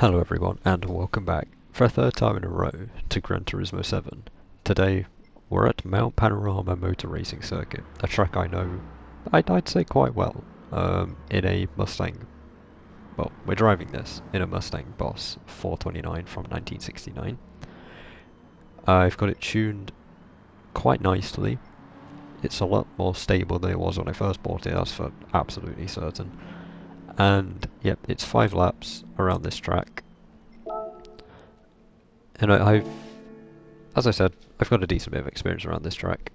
Hello everyone and welcome back for a third time in a row to Gran Turismo 7. Today we're at Mount Panorama Motor Racing Circuit, a track I know, I'd say quite well, in a Mustang. Well, we're driving this in a Mustang Boss 429 from 1969. I've got it tuned quite nicely. It's a lot more stable than it was when I first bought it, that's for absolutely certain. And yep, it's 5 laps around this track. And as I said, I've got a decent bit of experience around this track,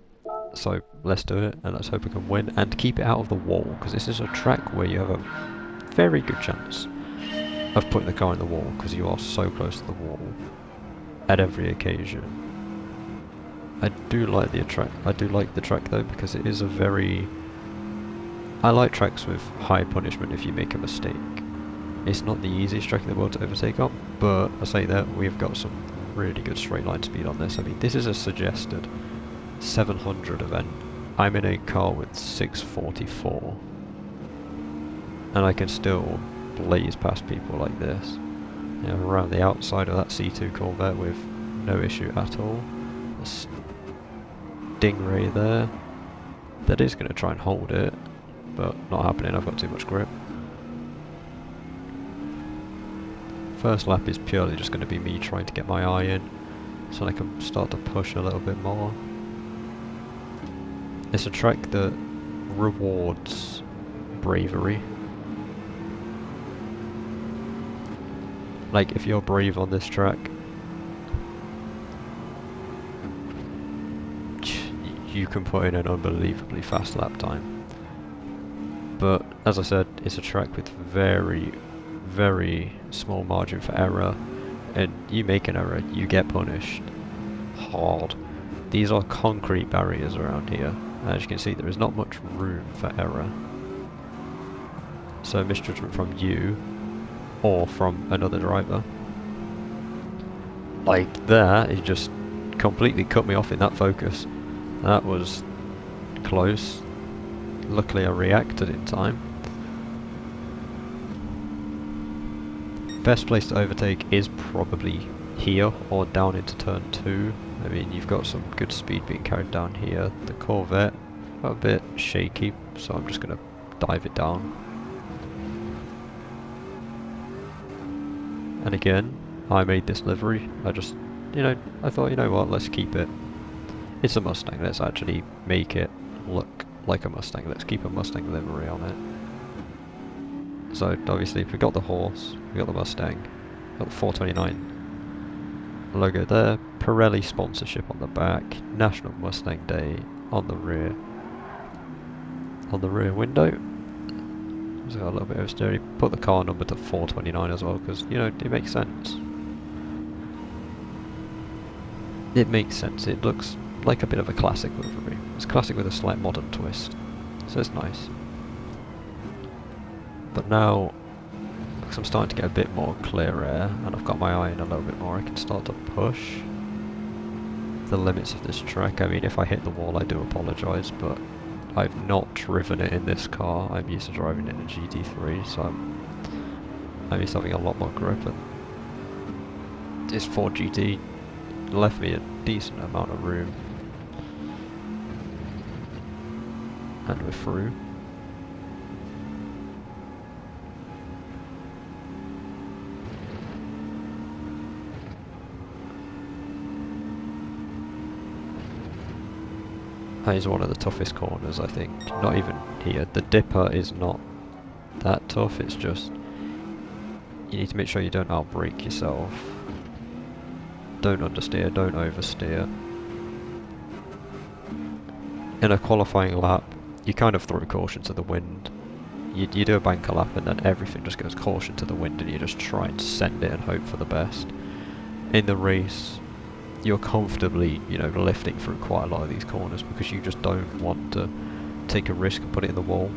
so let's do it and let's hope we can win and keep it out of the wall, because this is a track where you have a very good chance of putting the car in the wall, because you are so close to the wall at every occasion. I do like the track though, because it is a very... I like tracks with high punishment if you make a mistake. It's not the easiest track in the world to overtake on, but I say that we've got some really good straight line speed on this. I mean, this is a suggested 700 event. I'm in a car with 644, and I can still blaze past people like this. You know, around the outside of that C2 Corvette with no issue at all. A Stingray there. That is going to try and hold it, but not happening. I've got too much grip. First lap is purely just going to be me trying to get my eye in, so I can start to push a little bit more. It's a track that rewards bravery. Like, if you're brave on this track, you can put in an unbelievably fast lap time. But, as I said, it's a track with very small margin for error, and you make an error, you get punished hard. These are concrete barriers around here. As you can see, there is not much room for error. So misjudgment from you, or from another driver, like that, it just completely cut me off in that focus. That was close. Luckily I reacted in time. Best place to overtake is probably here or down into turn 2. I mean, you've got some good speed being carried down here. The Corvette, a bit shaky, so I'm just going to dive it down. And again, I made this livery. I just, I thought, you know what, let's keep it. It's a Mustang, let's actually make it look like a Mustang. Let's keep a Mustang livery on it. So obviously we got the horse, we got the Mustang, got the 429 logo there, Pirelli sponsorship on the back, National Mustang Day on the rear window. Just got a little bit of steering. Put the car number to 429 as well, because it makes sense. It makes sense. It looks like a bit of a classic livery. It's classic with a slight modern twist, so it's nice. But now, because I'm starting to get a bit more clear air, and I've got my eye in a little bit more, I can start to push the limits of this track. I mean, if I hit the wall, I do apologise, but I've not driven it in this car. I'm used to driving it in a GT3, so I'm used to having a lot more grip, and this Ford GT left me a decent amount of room. And we're through. That is one of the toughest corners, I think. Not even here. The dipper is not that tough, it's just you need to make sure you don't outbrake yourself. Don't understeer, don't oversteer. In a qualifying lap, you kind of throw caution to the wind. You do a banker lap and then everything just goes caution to the wind, and you just try and send it and hope for the best. In the race, you're comfortably, lifting through quite a lot of these corners because you just don't want to take a risk and put it in the wall.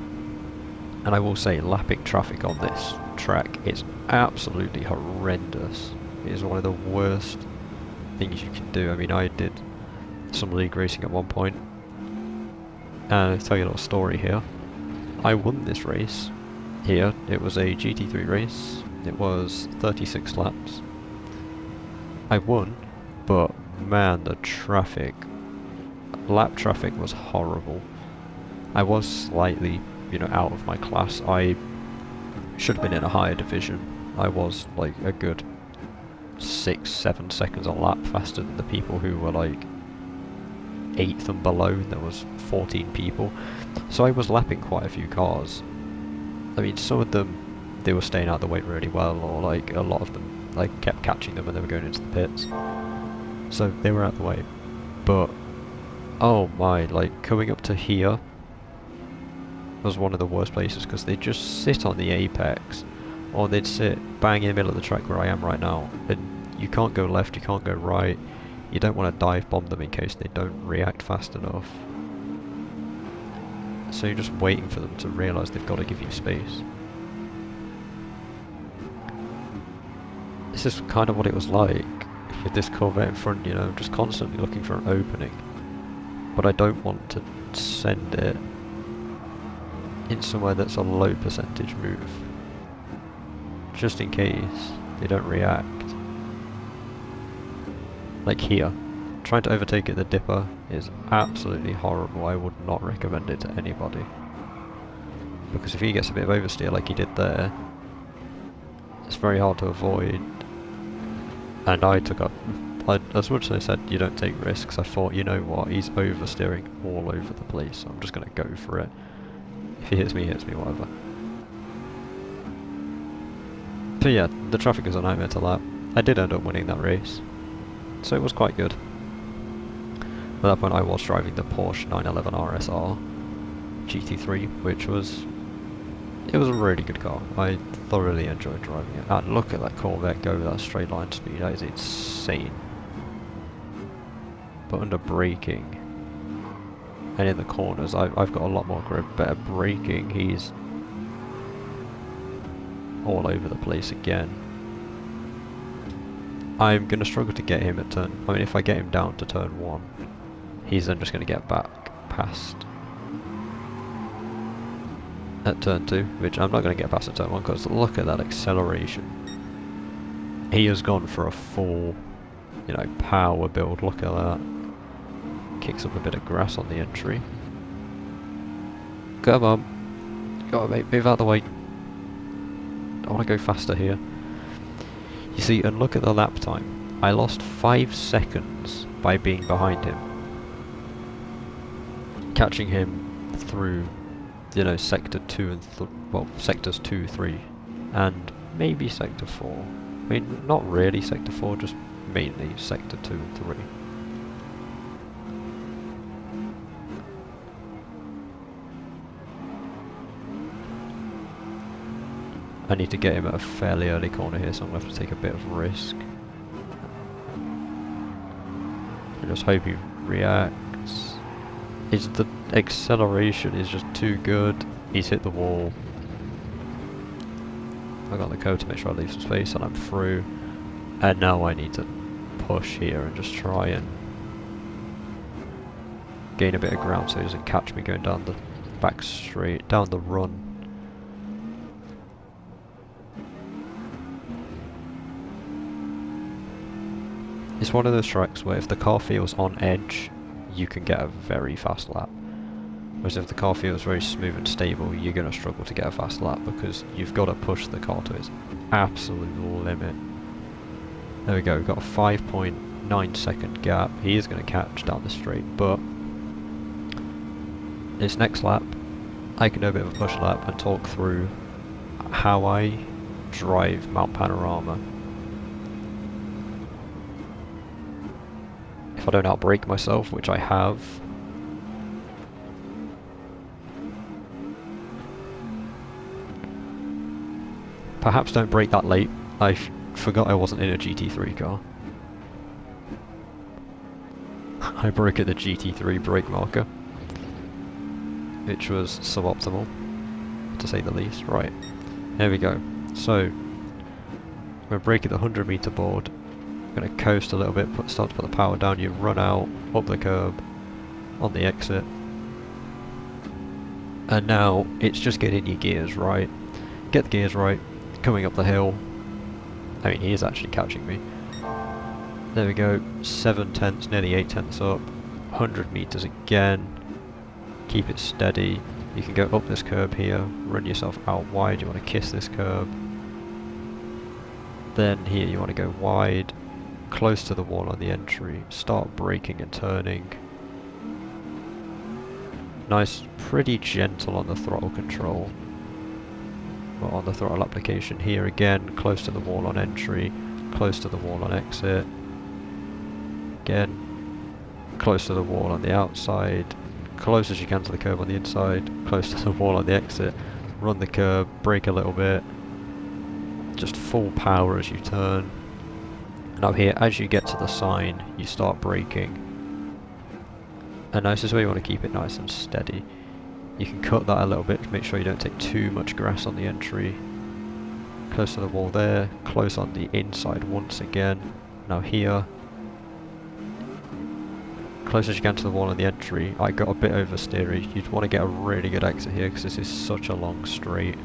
And I will say, lapping traffic on this track is absolutely horrendous. It is one of the worst things you can do. I mean, I did some league racing at one point, and I'll tell you a little story here. I won this race here. It was a GT3 race. It was 36 laps. I won, but man, the lap traffic was horrible. I was slightly, out of my class. I should have been in a higher division. I was like a good 6-7 seconds a lap faster than the people who were like 8th and below. There was 14 people, so I was lapping quite a few cars. I mean, some of them, they were staying out of the way really well, or like a lot of them, like kept catching them when they were going into the pits, so they were out of the way. But oh my, like coming up to here was one of the worst places, because they'd just sit on the apex, or they'd sit bang in the middle of the track where I am right now, and you can't go left, you can't go right, you don't want to dive bomb them in case they don't react fast enough. So you're just waiting for them to realise they've got to give you space. This is kind of what it was like with this Corvette in front, just constantly looking for an opening. But I don't want to send it in somewhere that's a low percentage move, just in case they don't react. Like here, trying to overtake at the dipper is absolutely horrible. I would not recommend it to anybody, because if he gets a bit of oversteer like he did there, it's very hard to avoid. And I took up, as much as I said you don't take risks, I thought, you know what, he's oversteering all over the place, so I'm just going to go for it. If he hits me, whatever. So yeah, the traffic was a nightmare to lap. I did end up winning that race, so it was quite good. At that point I was driving the Porsche 911 RSR GT3, which was a really good car. I thoroughly enjoyed driving it. And look at that Corvette go with that straight line speed, that is insane. But under braking and in the corners, I've got a lot more grip, better braking. He's all over the place again. I'm going to struggle to get him at turn, I mean if I get him down to turn 1, he's then just going to get back past at turn 2, which I'm not going to get past at turn 1, because look at that acceleration. He has gone for a full, power build. Look at that. Kicks up a bit of grass on the entry. Come on. Gotta move out of the way. I want to go faster here. You see, and look at the lap time. I lost 5 seconds by being behind him. Catching him through, sector 2 and sectors 2, 3, and maybe sector 4. I mean, not really sector 4, just mainly sector 2 and 3. I need to get him at a fairly early corner here, so I'm going to have to take a bit of risk. I just hope he reacts. The acceleration is just too good. He's hit the wall. I got the code to make sure I leave some space, and I'm through. And now I need to push here and just try and gain a bit of ground so he doesn't catch me going down the back straight, down the run. It's one of those tracks where if the car feels on edge, you can get a very fast lap. Whereas if the car feels very smooth and stable, you're going to struggle to get a fast lap, because you've got to push the car to its absolute limit. There we go, we've got a 5.9 second gap. He is going to catch down the straight, but this next lap, I can do a bit of a push lap and talk through how I drive Mount Panorama. If I don't outbrake myself, which I have, perhaps don't brake that late. I forgot I wasn't in a GT3 car. I broke at the GT3 brake marker, which was suboptimal, to say the least. Right, there we go. So, I'm going to brake at the 100 meter board. I'm going to coast a little bit, start to put the power down. You run out, up the curb, on the exit. And now, it's just getting your gears right. Get the gears right, coming up the hill, I mean, he is actually catching me. There we go, 7 tenths, nearly 8 tenths up. 100 meters again. Keep it steady. You can go up this curb here, run yourself out wide. You want to kiss this curb. Then here you want to go wide, close to the wall on the entry. Start braking and turning. Nice, pretty gentle on the throttle control. Well, on the throttle application here again, close to the wall on entry, close to the wall on exit. Again, close to the wall on the outside, close as you can to the curb on the inside, close to the wall on the exit. Run the curb, brake a little bit, just full power as you turn. Now here, as you get to the sign, you start braking. And this is where you want to keep it nice and steady. You can cut that a little bit to make sure you don't take too much grass on the entry. Close to the wall there, close on the inside once again. Now here, close as you can to the wall on the entry. I got a bit oversteery. You'd want to get a really good exit here because this is such a long straight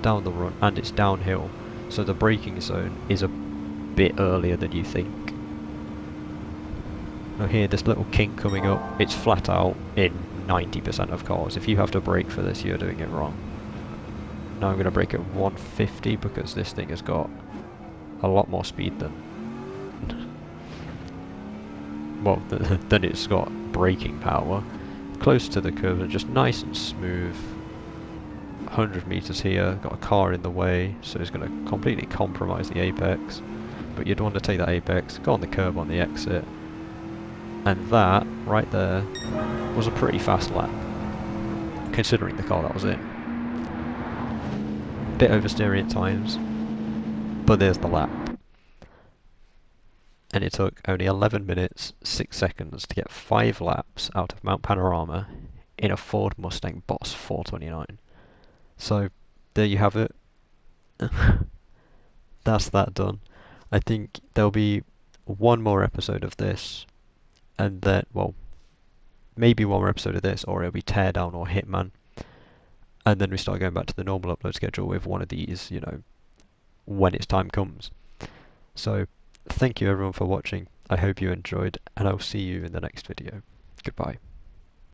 down the run and it's downhill. So the braking zone is a bit earlier than you think. Now here, this little kink coming up, it's flat out in 90% of cars. If you have to brake for this, you're doing it wrong. Now I'm going to brake at 150 because this thing has got a lot more speed than well, than it's got braking power. Close to the curve and just nice and smooth. 100 meters here, got a car in the way, so it's going to completely compromise the apex. But you'd want to take that apex, go on the curb on the exit. And that, right there, was a pretty fast lap, considering the car that was in. Bit oversteering at times, but there's the lap. And it took only 11 minutes, 6 seconds to get 5 laps out of Mount Panorama in a Ford Mustang Boss 429. So, there you have it. That's that done. I think there'll be one more episode of this, and then, well, maybe one more episode of this, or it'll be Teardown or Hitman. And then we start going back to the normal upload schedule with one of these, you know, when its time comes. So, thank you everyone for watching. I hope you enjoyed, and I'll see you in the next video. Goodbye.